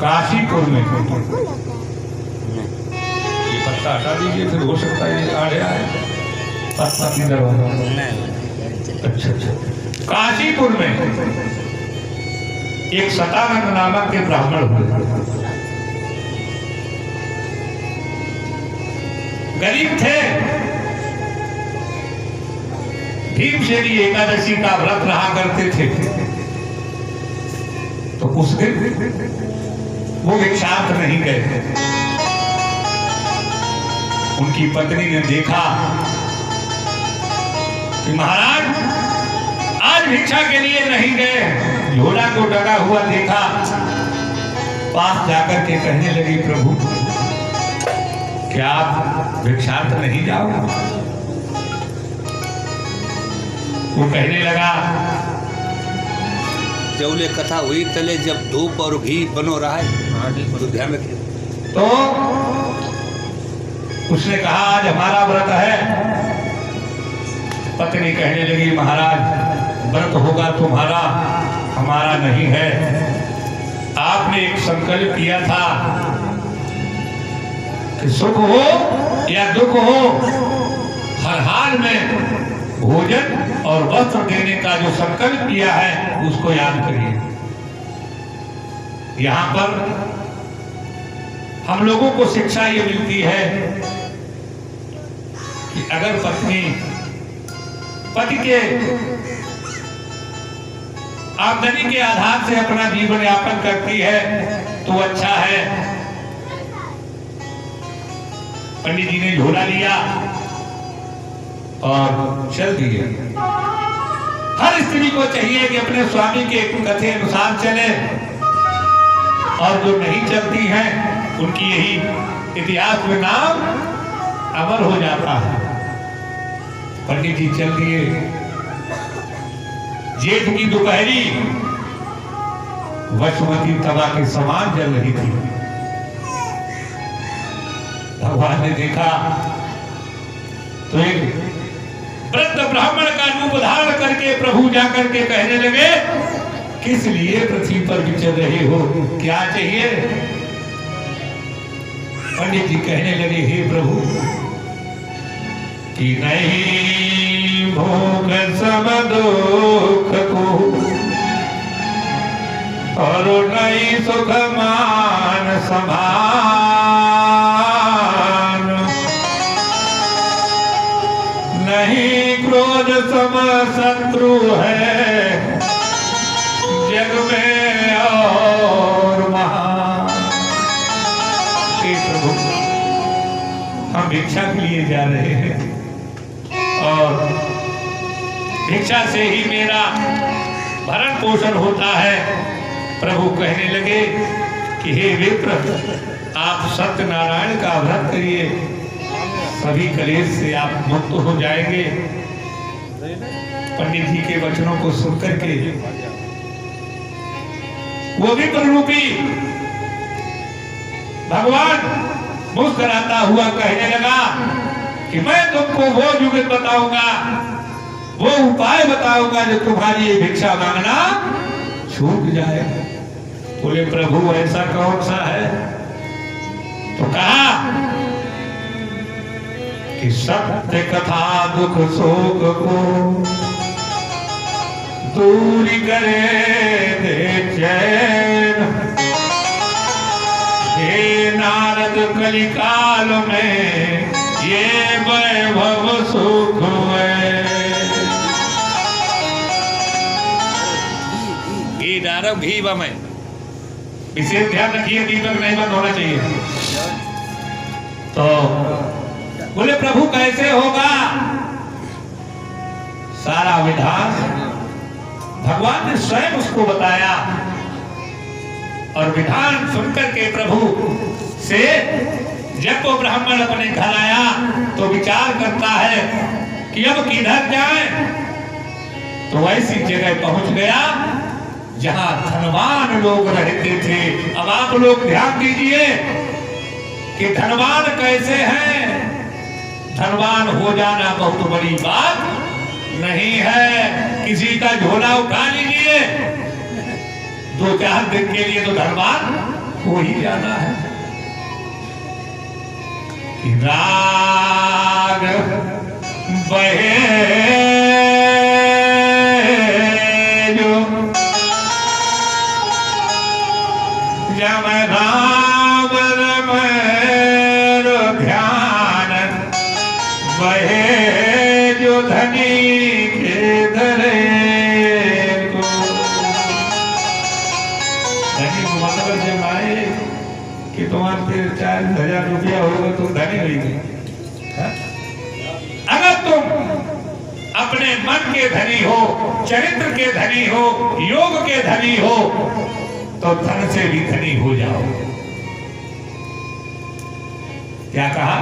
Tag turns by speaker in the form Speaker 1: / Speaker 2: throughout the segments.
Speaker 1: काशीपुर में। ये पत्ता हटा दीजिए, फिर हो सकता है ये आड़े आए। पत्ता किधर होगा? अच्छा, काशीपुर में एक सतानंद नामक के ब्राह्मण हुए, गरीब थे। भीमसेनी एकादशी का व्रत रहा करते थे। तो उस दिन वो भिक्षार्थ नहीं गए। उनकी पत्नी ने देखा कि महाराज आज भिक्षा के लिए नहीं गए, झोला को ढका हुआ देखा। पास जाकर के कहने लगी, प्रभु क्या आप भिक्षार्थ नहीं जाओगे? वो कहने लगा,
Speaker 2: जौले कथा हुई तले जब धूप और घी बनो रहा है तो ध्यान रखिए।
Speaker 1: तो उसने कहा आज हमारा व्रत है। पत्नी कहने लगी, महाराज व्रत होगा तुम्हारा, हमारा नहीं है। आपने एक संकल्प किया था कि सुख हो या दुख हो, हर हाल में भोजन और वस्त्र देने का जो संकल्प किया है उसको याद करिए। यहाँ पर हम लोगों को शिक्षा ये मिलती है कि अगर पत्नी पति के आमदनी के आधार से अपना जीवन यापन करती है तो अच्छा है। पंडित जी ने झोला लिया और चल दिए। हर स्त्री को चाहिए कि अपने स्वामी के कथे अनुसार चले, और जो नहीं चलती हैं उनकी यही इतिहास में नाम अमर हो जाता है। पंडित जी चल दिए। जेठ की दोपहरी वसुमती तवा के समान जल रही थी। भगवान ने देखा तो एक वृद्ध ब्राह्मण का रूप धारण करके प्रभु जाकर के कहने लगे, किस लिए पृथ्वी पर विचर रहे हो, क्या चाहिए? पंडित जी कहने लगे, हे प्रभु कि नहीं भोग सब दुख को और नहीं सुख मान समान, नहीं क्रोध सम शत्रु है जग में और महान। प्रभु हम भिक्षा के लिए जा रहे हैं और भिक्षा से ही मेरा भरण पोषण होता है। प्रभु कहने लगे कि हे विप्र, आप सत्यनारायण का व्रत करिए, सभी कलेश से आप मुक्त हो जाएंगे। पंडित जी के वचनों को सुनकर के वो विप्र रूपी भगवान मुस्कुराता हुआ कहने लगा कि मैं तुमको वो जुगत बताऊंगा, वो उपाय बताऊंगा जो तुम्हारी ये भिक्षा मांगना छूट जाए। बोले प्रभु ऐसा कौन सा है? तो कहा कि सत्य कथा दुख शोक को दूर करे दे चैन। हे नारद कलिकाल में ये वैभव सुख है। घी डालो, घी बमे। विशेष ध्यान रखिए, दीपक नहीं बंद होना चाहिए। तो बोले प्रभु कैसे होगा? सारा विधान भगवान ने स्वयं उसको बताया और विधान सुनकर के प्रभु से जब वो ब्राह्मण अपने घर आया तो विचार करता है कि अब किधर जाए। तो ऐसी जगह पहुंच गया जहां धनवान लोग रहते थे। अब आप लोग ध्यान दीजिए कि धनवान कैसे हैं। धनवान हो जाना बहुत बड़ी बात नहीं है। किसी का झोला उठा लीजिए, 2-4 दिन के लिए तो धनवान वो ही जाना है कि राग बहे जो जब राम रमण ध्यान बहे जो धनी के धरे को। धनी को मतलब जब आए कि तुम्हारे 40,000 रुपया होगा तुम धनी होगी। अगर तुम अपने मन के धनी हो, चरित्र के धनी हो, योग के धनी हो, तो धन से भी धनी हो जाओ। क्या कहा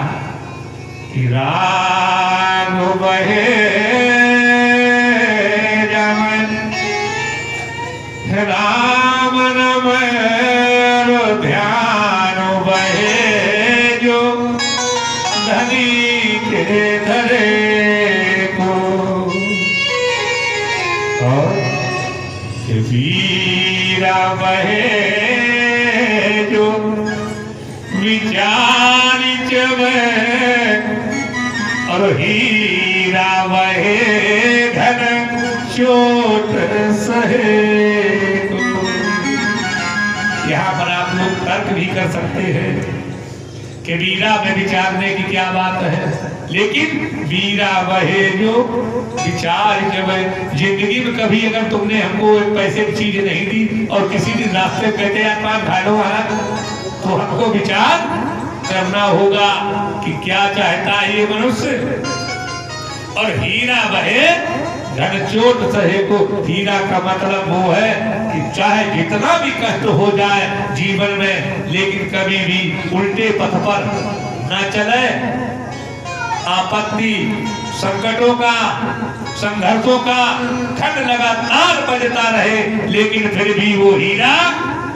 Speaker 1: कि राग बहे जमन राम रमण ध्यान बहे जो धनी के धरे को। और वीरा बहे जो विचार चवे और हीरा बहे धन चोट सहे को। यहाँ पर आप लोग तर्क भी कर सकते हैं कि वीरा में विचारने की क्या बात है, लेकिन वीरा वहे जो विचार जब जिंदगी में कभी अगर तुमने हमको एक पैसे की चीज नहीं दी और किसी दिन रास्ते में कहते यार पास घालो वाला, तो हमको विचार करना होगा कि क्या चाहता है ये मनुष्य। और हीरा वहे धन चोट सहे को। हीरा का मतलब वो है कि चाहे जितना भी कष्ट हो जाए जीवन में, लेकिन कभी भी उल्टे पथ पर न चले। आपत्ति, संकटों का, संघर्षों का खंड लगातार बजता रहे, लेकिन फिर भी वो हीरा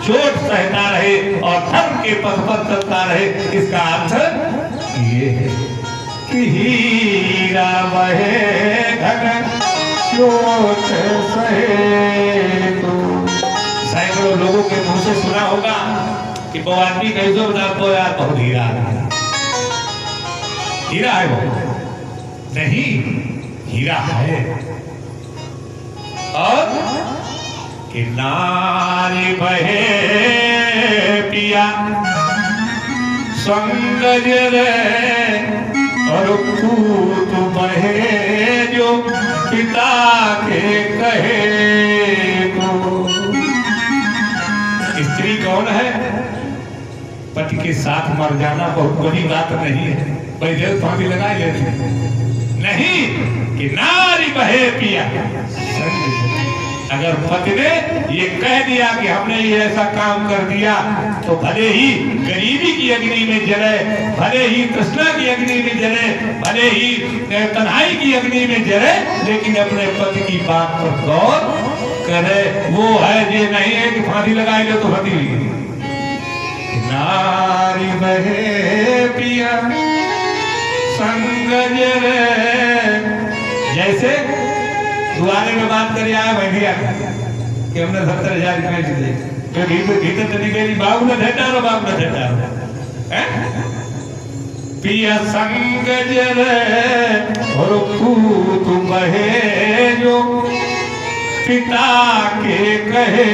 Speaker 1: चोट सहता रहे और धर्म के पथ पर चलता रहे। इसका अर्थ ये है कि हीरा बहे धन चोट सहे को। सैकड़ों लोगों के मुंह से सुना होगा कि वो आदमी कैसे बता तो यार बहुत हीरा है। हीरा है वो नहीं, हीरा है। और कि नारी बहे पिया संगज रे और पूत बहे जो पिता के कहे को। स्त्री कौन है? पति के साथ मर जाना बहुत बड़ी बात नहीं है, पैदल फांसी लगाई लेते नहीं कि नारी बहे पिया। अगर पति ने ये कह दिया कि हमने ये ऐसा काम कर दिया, तो भले ही गरीबी की अग्नि में जले, भले ही तृष्णा की अग्नि में जले, भले ही तन्हाई की अग्नि में जले, लेकिन अपने पति की बात पर गौर करे। वो है ये नहीं है कि फांसी लगाई लो तो फांसी हुई। नारी बहे पिया संगज रे। जैसे दुआरे में बात करिए आया भैया कि हमने 70,000 रुपये दिए, तो भीतर तो निकली बाबू ने देता रो, बाबू ने देता रो। पिया संगज रे और पूत बहे जो पिता के कहे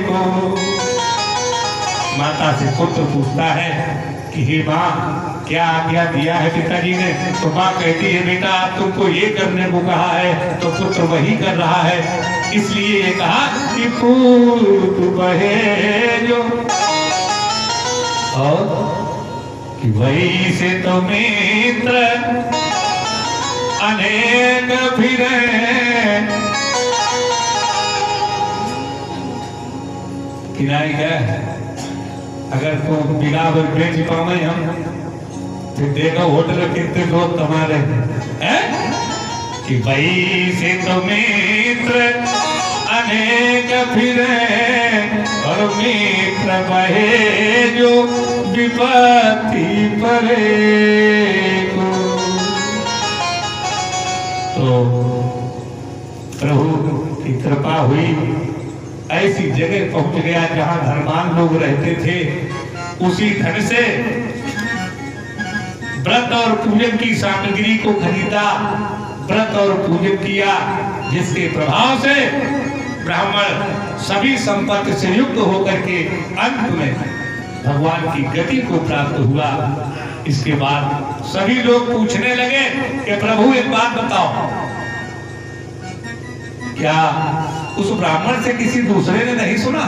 Speaker 1: को। माता से पुत्र पूछता है कि हे माँ क्या आज्ञा दिया है पिताजी ने? तो माँ कहती है बेटा तुमको ये करने को कहा है तो पुत्र वही कर रहा है, इसलिए ये कहा कि पूत बहे जो। और कि वही से तो मित्र अनेक फिरे। किराए क्या अगर को बिना बेच पावे हम फिर देखो होटल कितने लोग तुम्हारे हैं कि भाई से तो मित्र अनेक फिरे और मित्र बहे जो विपत्ति परे को। तो प्रभु की कृपा हुई ऐसी जगह पहुंच गया जहां धर्मान लोग रहते थे। उसी धन से व्रत और पूजन की सामग्री को खरीदा, व्रत और पूजन किया, जिसके प्रभाव से ब्राह्मण सभी संपत्ति से युक्त होकर के अंत में भगवान की गति को प्राप्त हुआ। इसके बाद सभी लोग पूछने लगे कि प्रभु एक बात बताओ, क्या उस ब्राह्मण से किसी दूसरे ने नहीं सुना?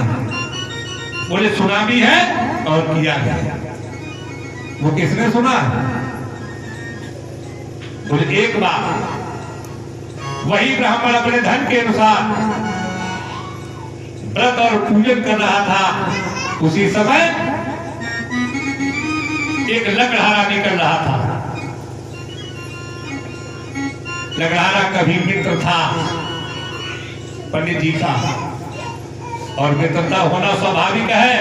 Speaker 1: बोले सुना भी है और किया है। वो किसने सुना? बोले एक बार वही ब्राह्मण अपने धन के अनुसार व्रत और पूजन कर रहा था। उसी समय एक लकड़हारा निकल रहा था। लकड़हारा कभी मित्र था पंडित जी का, और मित्रता होना स्वाभाविक है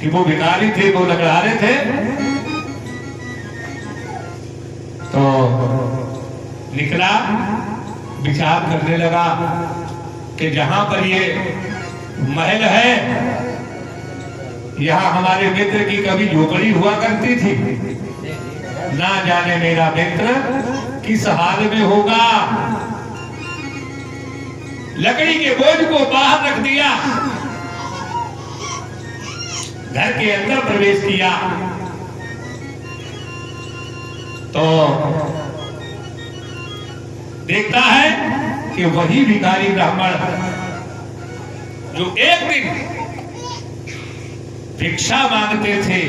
Speaker 1: कि वो भिखारी थे, वो लकड़हारे थे। तो निकला, विचार करने लगा कि जहां पर ये महल है, यहाँ हमारे मित्र की कभी झोपड़ी हुआ करती थी, ना जाने मेरा मित्र किस हाल में होगा। लकड़ी के बोझ को बाहर रख दिया, घर के अंदर प्रवेश किया तो देखता है कि वही भिखारी ब्राह्मण जो एक दिन भिक्षा मांगते थे,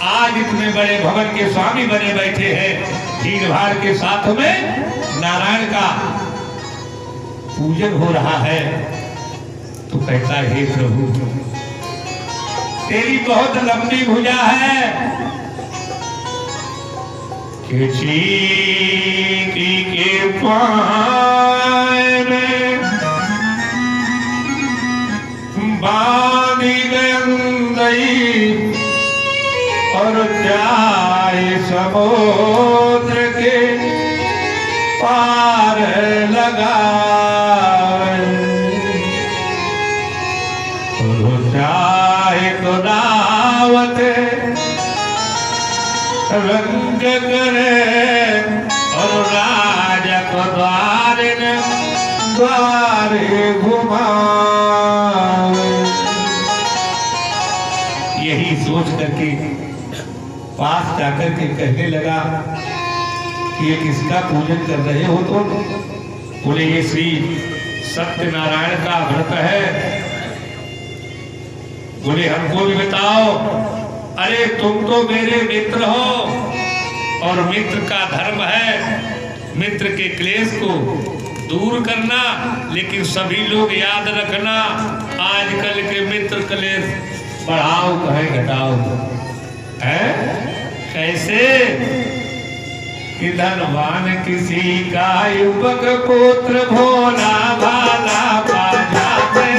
Speaker 1: आज इतने बड़े भवन के स्वामी बने बैठे हैं। भीड़ भाड़ के साथ में नारायण का पूजन हो रहा है। तो कहता है हे प्रभु, तेरी बहुत लंबी भुजा है कि चींटी के पाए में बांधी गई और जाए समुद्र के पार लगा, जाए तो दावत रंग करे और राजा को द्वारे घुमा। यही सोच करके पास जाकर के कहने लगा कि ये किसका पूजन कर रहे हो? तो बोले ये श्री सत्यनारायण का व्रत है। बोले हमको भी बताओ। अरे तुम तो मेरे मित्र हो और मित्र का धर्म है मित्र के क्लेश को दूर करना, लेकिन सभी लोग याद रखना आजकल के मित्र क्लेश बढ़ाओ कहे घटाओ है। कैसे कि धनवान किसी का युवक पुत्र भोला भाला पा जाते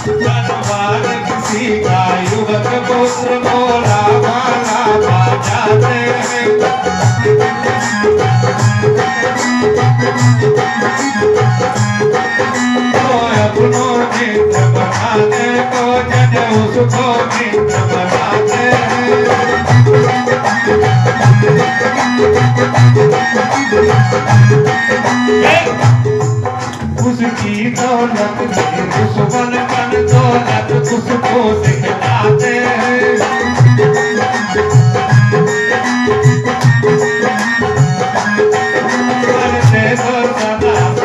Speaker 1: धनवान किसी का युवक पुत्र भोला भाला पा जाते हैं। अपनों मित्र बनाने को जन उसको मित्र बनाते हैं। उसकी दौलत में दुश्मन बन दौलत उसको दिखलाते हैं।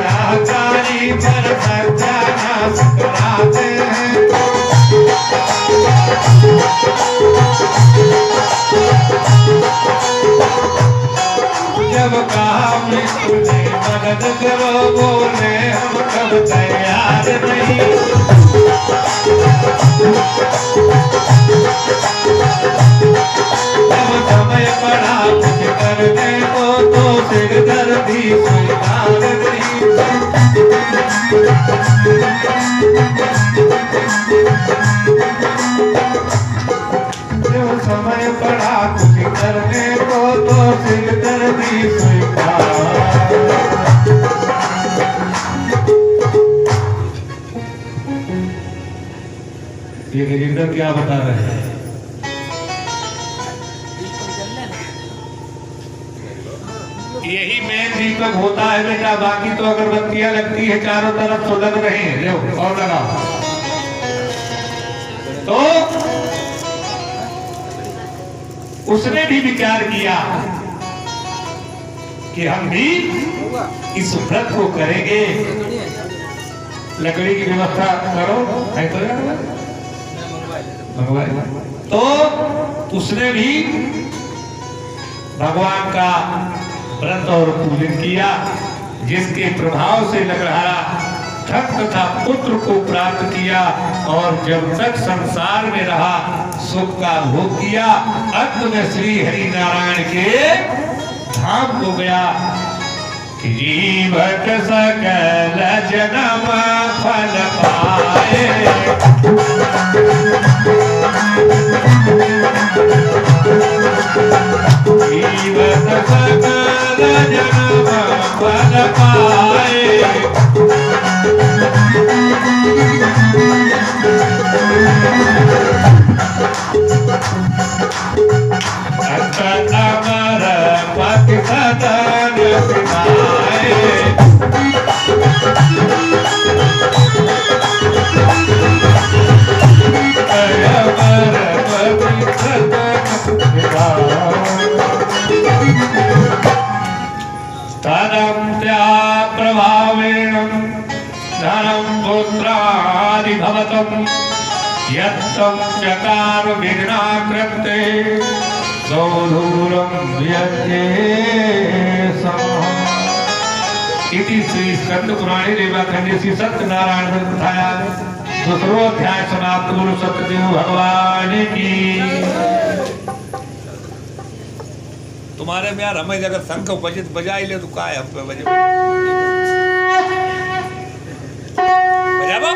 Speaker 1: सहकारी पर सत्यानाश कराते हैं। जब कहा मृत्यु ने मदद करो, बोले हम कब तैयार नहीं। जब समय पड़ा कुछ करने को तो सिर दर्दी स्वीकार नहीं। ये गजेंद्र क्या बता रहे हैं? यही मेन दीपक होता है बेटा, बाकी तो अगरबत्तियां लगती है चारों तरफ तो लग रहे हैं। लो और लगाओ। तो उसने भी विचार किया कि हम भी इस व्रत को करेंगे। लकड़ी की व्यवस्था करो, है तो तो उसने भी भगवान का व्रत और पूजन किया, जिसके प्रभाव से लकड़हारा धन तथा पुत्र को प्राप्त किया और जब तक संसार में रहा सुख का भोग किया। अंत में श्री हरि नारायण के धाम को गया कि जीवत सकल जन्म फल पाए। जीवत सकल जन्म फल पाए। अमर पति सदन सिनाए। अमर पति सदन तदं त्या प्रभावेण धनं पुत्रादिभवतम् यत्तं चकार विघ्नाकृते सौधूरं इति श्री स्कंद पुराणे देवाखंडे श्री सत्यनारायण कथाया दूसरो अध्याय समाप्त। गुरु सत्यदेव भगवान की।
Speaker 2: तुम्हारे में यार हमें अगर शंख बजे बजाई ले तो का है हम पे बजे बजाबो।